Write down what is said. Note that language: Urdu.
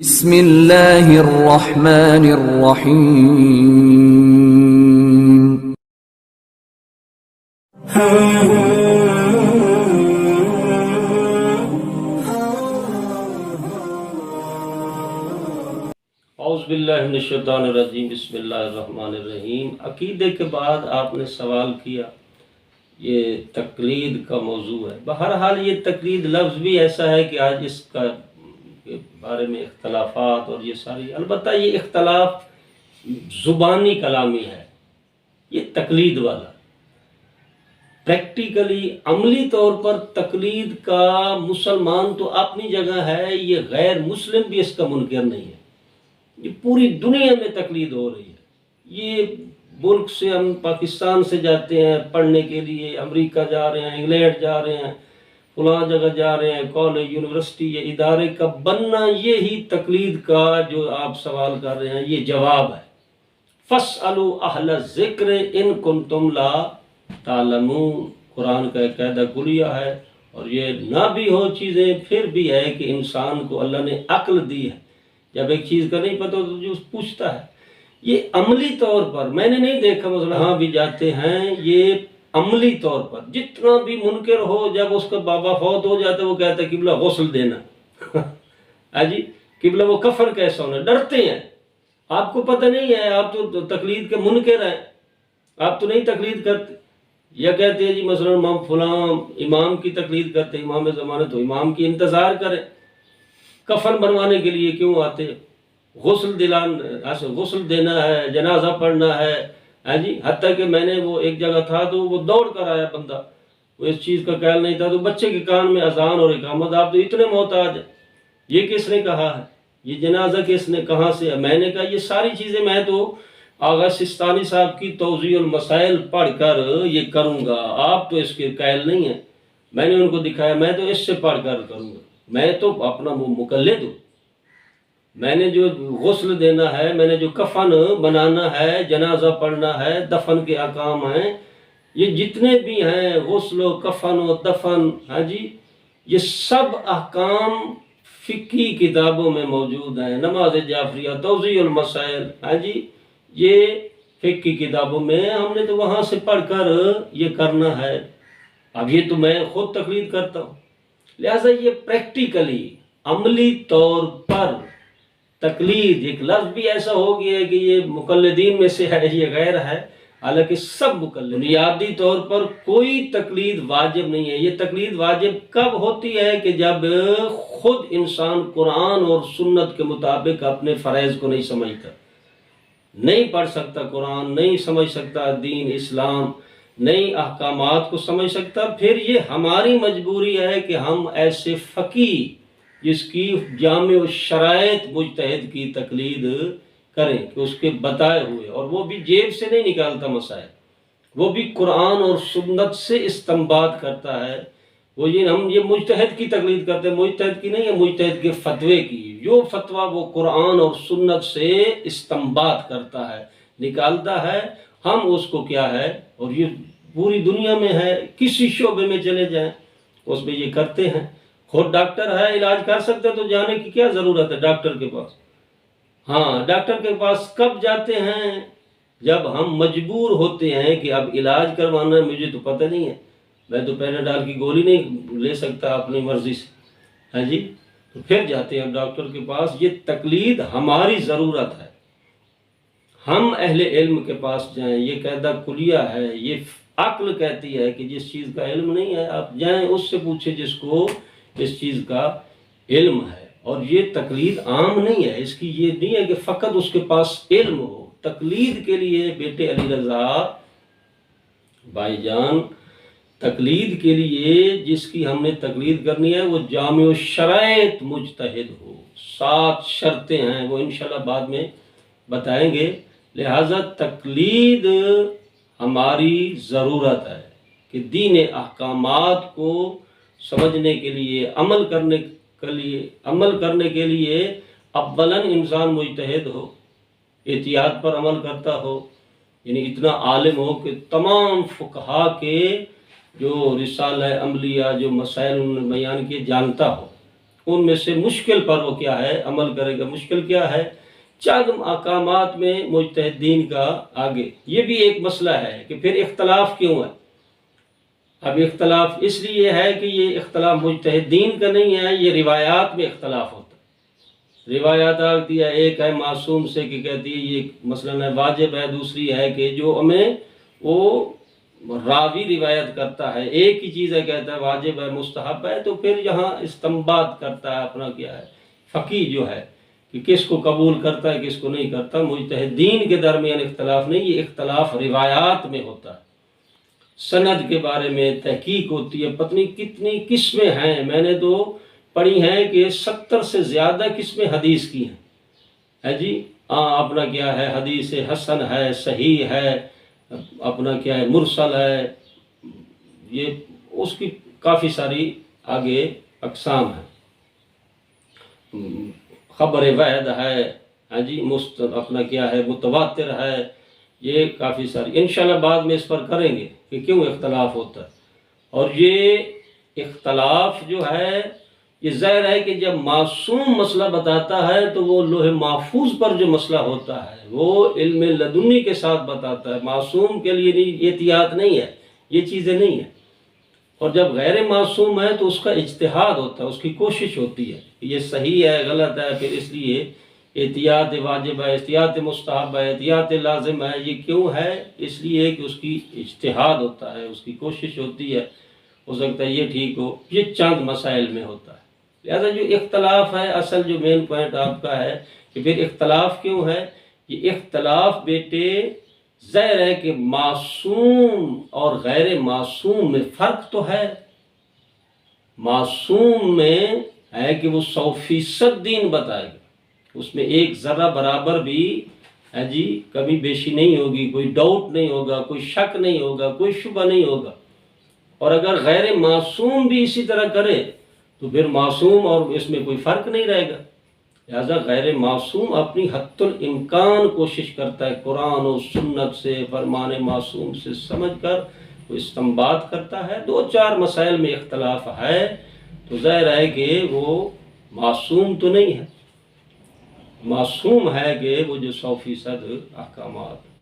بسم اللہ الرحمن الرحیم۔ اعوذ باللہ من الشیطان الرجیم، بسم اللہ الرحمن الرحیم۔ عقیدے کے بعد آپ نے سوال کیا، یہ تقلید کا موضوع ہے۔ بہرحال یہ تقلید لفظ بھی ایسا ہے کہ آج اس کا کے بارے میں اختلافات اور یہ ساری، البتہ یہ اختلاف زبانی کلامی ہے، یہ تقلید والا۔ پریکٹیکلی عملی طور پر تقلید کا مسلمان تو اپنی جگہ ہے، یہ غیر مسلم بھی اس کا منکر نہیں ہے۔ یہ پوری دنیا میں تقلید ہو رہی ہے۔ یہ ملک سے ہم پاکستان سے جاتے ہیں پڑھنے کے لیے، امریکہ جا رہے ہیں، انگلینڈ جا رہے ہیں، فلاں جگہ جا رہے ہیں، کالج، یونیورسٹی یا ادارے کا بننا، یہی تقلید کا جو آپ سوال کر رہے ہیں یہ جواب ہے۔ فَاسْأَلُوا أَهْلَ الذِّكْرِ إِن كُنتُمْ لَا تَعْلَمُونَ، قرآن کا ایک قاعدہ کلیہ ہے، اور یہ نہ بھی ہو چیزیں پھر بھی ہے کہ انسان کو اللہ نے عقل دی ہے، جب ایک چیز کا نہیں پتہ تو جو پوچھتا ہے۔ یہ عملی طور پر میں نے نہیں دیکھا، مثلا ہاں بھی جاتے ہیں، یہ عملی طور پر جتنا بھی منکر ہو، جب اس کا بابا فوت ہو جاتا ہے وہ کہتا ہے قبلہ غسل دینا جی قبلہ، وہ کفن کیسا ہونا، ڈرتے ہیں۔ آپ کو پتہ نہیں ہے، آپ تو تقلید کے منکر ہیں، آپ تو نہیں تقلید کرتے، یا کہتے ہیں جی مثلا امام فلاں امام کی تقلید کرتے، امام زمانہ، تو امام کی انتظار کریں، کفن بنوانے کے لیے کیوں آتے؟ غسل دینا ہے، جنازہ پڑھنا ہے جی۔ حتیٰ کہ میں نے وہ ایک جگہ تھا تو وہ دوڑ کر آیا بندہ، وہ اس چیز کا قائل نہیں تھا، تو بچے کے کان میں اذان اور اقامت، آپ تو اتنے محتاج ہیں، یہ کس نے کہا ہے، یہ جنازہ کس نے کہاں سے ہے؟ میں نے کہا یہ ساری چیزیں میں تو آغا سستانی صاحب کی توضیح المسائل پڑھ کر یہ کروں گا، آپ تو اس کے قائل نہیں ہیں۔ میں نے ان کو دکھایا، میں تو اس سے پڑھ کر کروں گا، میں تو اپنا وہ مقلد ہوں۔ میں نے جو غسل دینا ہے، میں نے جو کفن بنانا ہے، جنازہ پڑھنا ہے، دفن کے احکام ہیں، یہ جتنے بھی ہیں، غسل و کفن و دفن، ہاں جی، یہ سب احکام فقہی کتابوں میں موجود ہیں۔ نماز جعفریہ، توضیح المسائل، ہاں جی، یہ فقہی کتابوں میں، ہم نے تو وہاں سے پڑھ کر یہ کرنا ہے۔ اب یہ تو میں خود تقلید کرتا ہوں، لہٰذا یہ پریکٹیکلی عملی طور پر تقلید ایک لفظ بھی ایسا ہو گیا ہے کہ یہ مقلدین میں سے ہے، یہ غیر ہے، حالانکہ سب مقلد۔ بنیادی طور پر کوئی تقلید واجب نہیں ہے۔ یہ تقلید واجب کب ہوتی ہے کہ جب خود انسان قرآن اور سنت کے مطابق اپنے فرائض کو نہیں سمجھتا، نہیں پڑھ سکتا قرآن، نہیں سمجھ سکتا دین اسلام، نہیں احکامات کو سمجھ سکتا، پھر یہ ہماری مجبوری ہے کہ ہم ایسے فقیہ جس کی جامع الشرائط مجتہد کی تقلید کریں کہ اس کے بتائے ہوئے، اور وہ بھی جیب سے نہیں نکالتا مسائل، وہ بھی قرآن اور سنت سے استنباط کرتا ہے۔ وہ یہ ہم یہ مجتہد کی تقلید کرتے ہیں، مجتہد کی نہیں ہے، مجتہد کے فتوے کی، جو فتویٰ وہ قرآن اور سنت سے استنباط کرتا ہے، نکالتا ہے، ہم اس کو کیا ہے، اور یہ پوری دنیا میں ہے، کسی شعبے میں چلے جائیں اس میں یہ کرتے ہیں۔ خود ڈاکٹر ہے، علاج کر سکتے تو جانے کی کیا ضرورت ہے ڈاکٹر کے پاس؟ ہاں، ڈاکٹر کے پاس کب جاتے ہیں؟ جب ہم مجبور ہوتے ہیں کہ اب علاج کروانا ہے، مجھے تو پتہ نہیں ہے، میں تو پیناڈال کی گولی نہیں لے سکتا اپنی مرضی سے، ہاں جی، تو پھر جاتے ہیں ڈاکٹر کے پاس۔ یہ تقلید ہماری ضرورت ہے، ہم اہل علم کے پاس جائیں، یہ قاعدہ کلیہ ہے، یہ عقل کہتی ہے کہ جس چیز کا علم نہیں ہے آپ جائیں اس سے پوچھیں جس کو اس چیز کا علم ہے۔ اور یہ تقلید عام نہیں ہے، اس کی یہ نہیں ہے کہ فقط اس کے پاس علم ہو۔ تقلید کے لیے بیٹے علی رضا بھائی جان، تقلید کے لیے جس کی ہم نے تقلید کرنی ہے وہ جامع الشرائط مجتہد ہو، 7 شرطیں ہیں، وہ انشاءاللہ بعد میں بتائیں گے۔ لہٰذا تقلید ہماری ضرورت ہے کہ دین احکامات کو سمجھنے کے لیے، عمل کرنے کے لیے اولاً انسان مجتہد ہو، احتیاط پر عمل کرتا ہو، یعنی اتنا عالم ہو کہ تمام فقہا کے جو رسالہ عملیہ جو مسائل انہوں نے بیان کیے جانتا ہو، ان میں سے مشکل پر وہ کیا ہے عمل کرے گا. مشکل کیا ہے؟ چند احکامات میں مجتہدین کا آگے. یہ بھی ایک مسئلہ ہے کہ پھر اختلاف کیوں ہے. اب اختلاف اس لیے ہے کہ یہ اختلاف مجتہدین کا نہیں ہے، یہ روایات میں اختلاف ہوتا ہے. روایات آتی ہے، ایک ہے معصوم سے کہ کہتی ہے یہ مثلا واجب ہے، دوسری ہے کہ جو ہمیں وہ راوی روایت کرتا ہے ایک ہی چیز ہے، کہتا ہے واجب ہے مستحب ہے، تو پھر یہاں استنباط کرتا ہے اپنا کیا ہے فقیہ جو ہے کہ کس کو قبول کرتا ہے کس کو نہیں کرتا. مجتہدین کے درمیان اختلاف نہیں، یہ اختلاف روایات میں ہوتا ہے. سند کے بارے میں تحقیق ہوتی ہے، پتہ نہیں کتنی قسمیں ہیں، میں نے تو پڑھی ہیں کہ 70 سے زیادہ قسمیں حدیث کی ہیں. ہے جی اپنا کیا ہے حدیث حسن ہے، صحیح ہے، اپنا کیا ہے مرسل ہے، یہ اس کی کافی ساری آگے اقسام ہیں. خبر واحد ہے، ہاں جی اپنا کیا ہے متواتر ہے، یہ کافی ساری انشاءاللہ بعد میں اس پر کریں گے کہ کیوں اختلاف ہوتا ہے. اور یہ اختلاف جو ہے یہ ظاہر ہے کہ جب معصوم مسئلہ بتاتا ہے تو وہ لوح محفوظ پر جو مسئلہ ہوتا ہے وہ علم لدنی کے ساتھ بتاتا ہے. معصوم کے لیے نہیں احتیاط نہیں ہے، یہ چیزیں نہیں ہیں. اور جب غیر معصوم ہے تو اس کا اجتہاد ہوتا ہے، اس کی کوشش ہوتی ہے کہ یہ صحیح ہے غلط ہے، پھر اس لیے احتیاط واجب ہے، احتیاط مستحب ہے، احتیاط لازم ہے. یہ کیوں ہے؟ اس لیے کہ اس کی اجتہاد ہوتا ہے، اس کی کوشش ہوتی ہے، ہو سکتا ہے یہ ٹھیک ہو. یہ چند مسائل میں ہوتا ہے. لہذا جو اختلاف ہے اصل جو مین پوائنٹ آپ کا ہے کہ پھر اختلاف کیوں ہے. یہ اختلاف بیٹے ظاہر ہے کہ معصوم اور غیر معصوم میں فرق تو ہے. معصوم میں ہے کہ وہ 100% دین بتائے گا، اس میں ایک ذرہ برابر بھی ہے جی کبھی بیشی نہیں ہوگی، کوئی ڈاؤٹ نہیں ہوگا، کوئی شک نہیں ہوگا، کوئی شبہ نہیں ہوگا. اور اگر غیر معصوم بھی اسی طرح کرے تو پھر معصوم اور اس میں کوئی فرق نہیں رہے گا. لہذا غیر معصوم اپنی حد الامکان کوشش کرتا ہے قرآن و سنت سے فرمان معصوم سے سمجھ کر وہ استنباط کرتا ہے. 2-4 مسائل میں اختلاف ہے تو ظاہر ہے کہ وہ معصوم تو نہیں ہے، معصوم ہے کہ وہ جو 100% احکامات